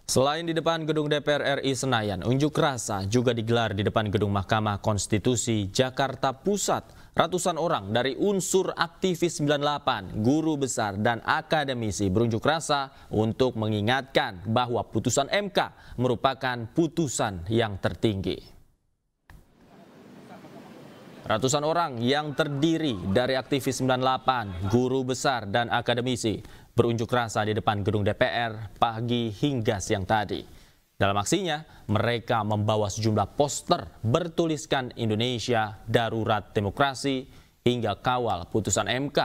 Selain di depan gedung DPR RI Senayan, unjuk rasa juga digelar di depan gedung Mahkamah Konstitusi Jakarta Pusat. Ratusan orang dari unsur aktivis 98, guru besar dan akademisi berunjuk rasa untuk mengingatkan bahwa putusan MK merupakan putusan yang tertinggi. Ratusan orang yang terdiri dari aktivis 98, guru besar dan akademisi berunjuk rasa di depan gedung DPR pagi hingga siang tadi. Dalam aksinya, mereka membawa sejumlah poster bertuliskan Indonesia Darurat Demokrasi hingga kawal putusan MK.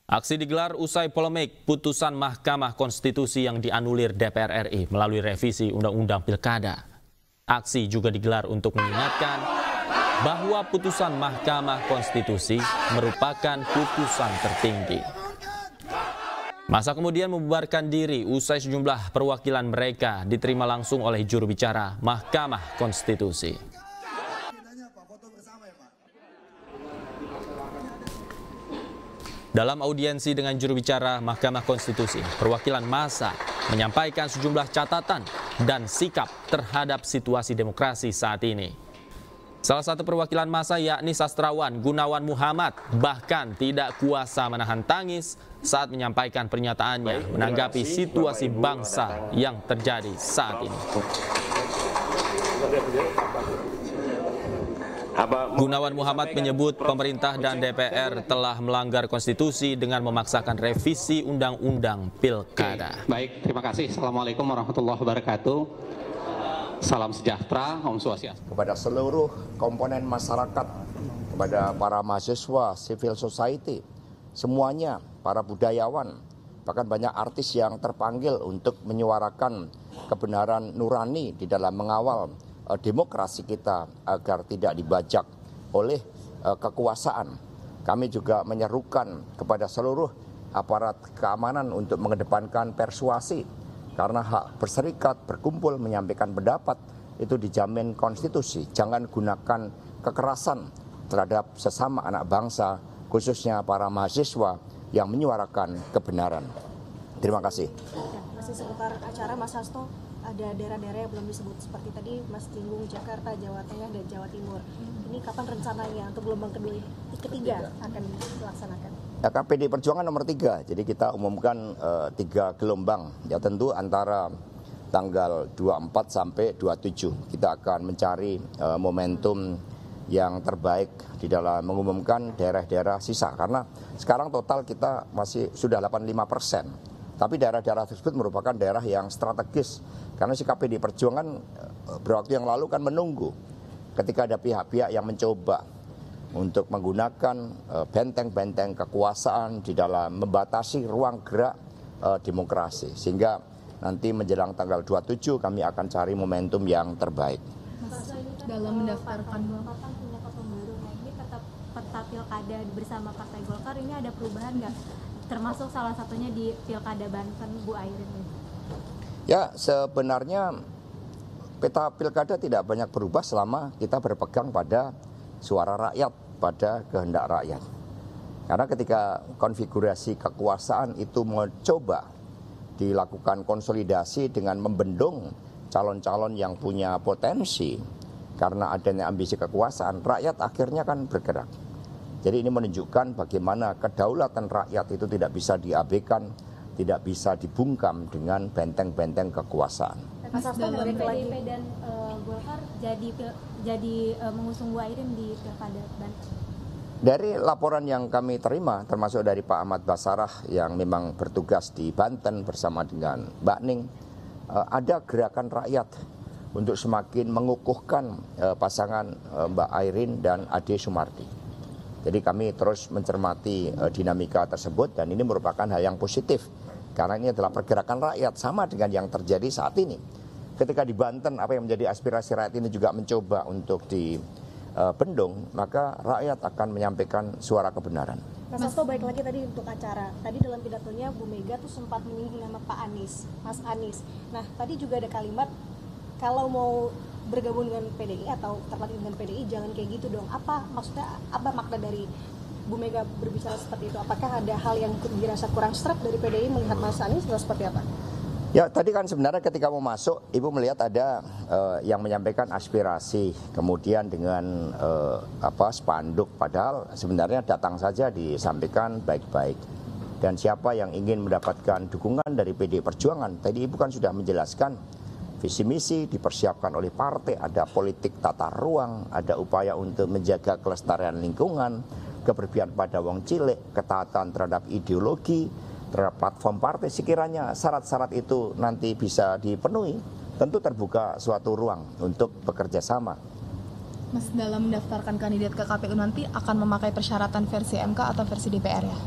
Aksi digelar usai polemik putusan Mahkamah Konstitusi yang dianulir DPR RI melalui revisi Undang-Undang Pilkada. Aksi juga digelar untuk mengingatkan bahwa putusan Mahkamah Konstitusi merupakan putusan tertinggi. Masa kemudian membubarkan diri usai sejumlah perwakilan mereka diterima langsung oleh juru bicara Mahkamah Konstitusi. Dalam audiensi dengan juru bicara Mahkamah Konstitusi, perwakilan massa menyampaikan sejumlah catatan dan sikap terhadap situasi demokrasi saat ini. Salah satu perwakilan massa yakni sastrawan Gunawan Muhammad bahkan tidak kuasa menahan tangis saat menyampaikan pernyataannya menanggapi situasi bangsa yang terjadi saat ini. Gunawan Muhammad menyebut pemerintah dan DPR telah melanggar konstitusi dengan memaksakan revisi Undang-Undang Pilkada. Baik, terima kasih. Assalamualaikum warahmatullahi wabarakatuh. Salam sejahtera, Om Swastiastu. Kepada seluruh komponen masyarakat, kepada para mahasiswa, civil society, semuanya, para budayawan, bahkan banyak artis yang terpanggil untuk menyuarakan kebenaran nurani di dalam mengawal demokrasi kita agar tidak dibajak oleh kekuasaan. Kami juga menyerukan kepada seluruh aparat keamanan untuk mengedepankan persuasi. Karena hak berserikat, berkumpul, menyampaikan pendapat itu dijamin konstitusi. Jangan gunakan kekerasan terhadap sesama anak bangsa, khususnya para mahasiswa yang menyuarakan kebenaran. Terima kasih. Masih seputar acara Mas Hasto, ada daerah-daerah yang belum disebut seperti tadi Mas singgung Jakarta, Jawa Tengah, dan Jawa Timur. Ini kapan rencananya untuk gelombang ketiga akan dilaksanakan? Ya kan PD Perjuangan nomor 3, jadi kita umumkan 3 gelombang, ya tentu antara tanggal 24 sampai 27 kita akan mencari momentum yang terbaik di dalam mengumumkan daerah-daerah sisa, karena sekarang total kita masih sudah 85%, tapi daerah-daerah tersebut merupakan daerah yang strategis, karena sikap PD Perjuangan berwaktu yang lalu kan menunggu ketika ada pihak-pihak yang mencoba untuk menggunakan benteng-benteng kekuasaan di dalam membatasi ruang gerak demokrasi. Sehingga nanti menjelang tanggal 27 kami akan cari momentum yang terbaik. Dalam mendaftarkan punya ketum baru, ini tetap peta pilkada bersama Partai Golkar, ini ada perubahan nggak? Termasuk salah satunya di Pilkada Banten, Bu Airin. Ya, sebenarnya peta pilkada tidak banyak berubah selama kita berpegang pada suara rakyat, pada kehendak rakyat. Karena ketika konfigurasi kekuasaan itu mencoba dilakukan konsolidasi dengan membendung calon-calon yang punya potensi karena adanya ambisi kekuasaan, rakyat akhirnya kan bergerak. Jadi ini menunjukkan bagaimana kedaulatan rakyat itu tidak bisa diabaikan, tidak bisa dibungkam dengan benteng-benteng kekuasaan. Mas Hasto, PDIP dan Golkar jadi mengusung Bu Airin di Pilkada Banten. Dari laporan yang kami terima, termasuk dari Pak Ahmad Basarah yang memang bertugas di Banten bersama dengan Mbak Ning, ada gerakan rakyat untuk semakin mengukuhkan pasangan Mbak Airin dan Ade Sumardi. Jadi kami terus mencermati dinamika tersebut dan ini merupakan hal yang positif. Karena ini adalah pergerakan rakyat sama dengan yang terjadi saat ini. Ketika di Banten apa yang menjadi aspirasi rakyat ini juga mencoba untuk dibendung, maka rakyat akan menyampaikan suara kebenaran. Mas Hasto, baik lagi tadi untuk acara. Tadi dalam pidatonya Bu Mega tuh sempat menyinggung nama Pak Anies, Mas Anies. Nah, tadi juga ada kalimat kalau mau bergabung dengan PDI atau terlatih dengan PDI jangan kayak gitu dong. Apa maksudnya, apa makna dari Bu Mega berbicara seperti itu? Apakah ada hal yang dirasa kurang seret dari PDI melihat Mas Anies atau seperti apa? Ya, tadi kan sebenarnya ketika mau masuk, Ibu melihat ada yang menyampaikan aspirasi, kemudian dengan spanduk, padahal sebenarnya datang saja disampaikan baik-baik. Dan siapa yang ingin mendapatkan dukungan dari PDI Perjuangan, tadi Ibu kan sudah menjelaskan visi misi dipersiapkan oleh partai, ada politik tata ruang, ada upaya untuk menjaga kelestarian lingkungan, keberpihakan pada wong cilik, ketaatan terhadap ideologi, terhadap platform partai. Sekiranya syarat-syarat itu nanti bisa dipenuhi, tentu terbuka suatu ruang untuk bekerja sama. Mas, dalam mendaftarkan kandidat ke KPU nanti akan memakai persyaratan versi MK atau versi DPR ya?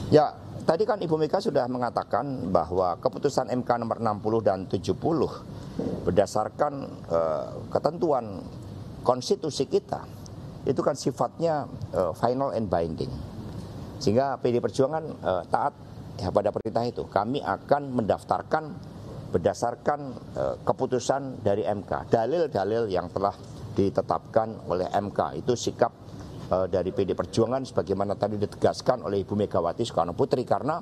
Ya, tadi kan Ibu Mega sudah mengatakan bahwa keputusan MK nomor 60 dan 70 berdasarkan ketentuan konstitusi kita itu kan sifatnya final and binding. Sehingga PDI Perjuangan taat ya pada perintah itu. Kami akan mendaftarkan berdasarkan keputusan dari MK. Dalil-dalil yang telah ditetapkan oleh MK itu sikap dari PDI Perjuangan sebagaimana tadi ditegaskan oleh Ibu Megawati Soekarno Putri, karena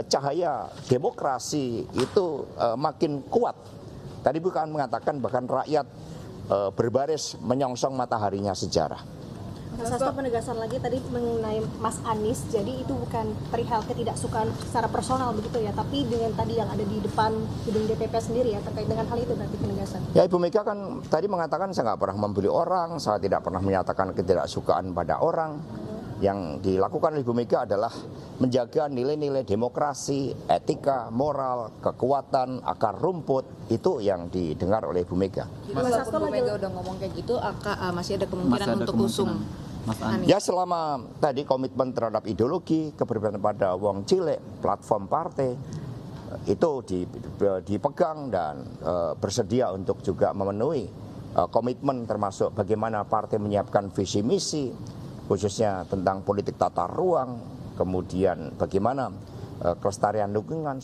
cahaya demokrasi itu makin kuat. Tadi bukan mengatakan bahkan rakyat berbaris menyongsong mataharinya sejarah. Mas Hasto penegasan lagi tadi mengenai Mas Anies, jadi itu bukan perihal ketidaksukaan secara personal begitu ya, tapi dengan tadi yang ada di depan gedung DPP sendiri ya, terkait dengan hal itu berarti penegasan. Ya, Ibu Mega kan tadi mengatakan saya nggak pernah membuli orang, saya tidak pernah menyatakan ketidaksukaan pada orang. Yang dilakukan oleh Ibu Mega adalah menjaga nilai-nilai demokrasi, etika, moral, kekuatan, akar rumput, itu yang didengar oleh Ibu Mega. Mas Hasto Ibu Mega udah ngomong kayak gitu, masih ada kemungkinan untuk usung. Ya, selama tadi komitmen terhadap ideologi, keberpihakan pada wong cilik, platform partai itu dipegang dan bersedia untuk juga memenuhi komitmen termasuk bagaimana partai menyiapkan visi misi khususnya tentang politik tata ruang, kemudian bagaimana kelestarian lingkungan.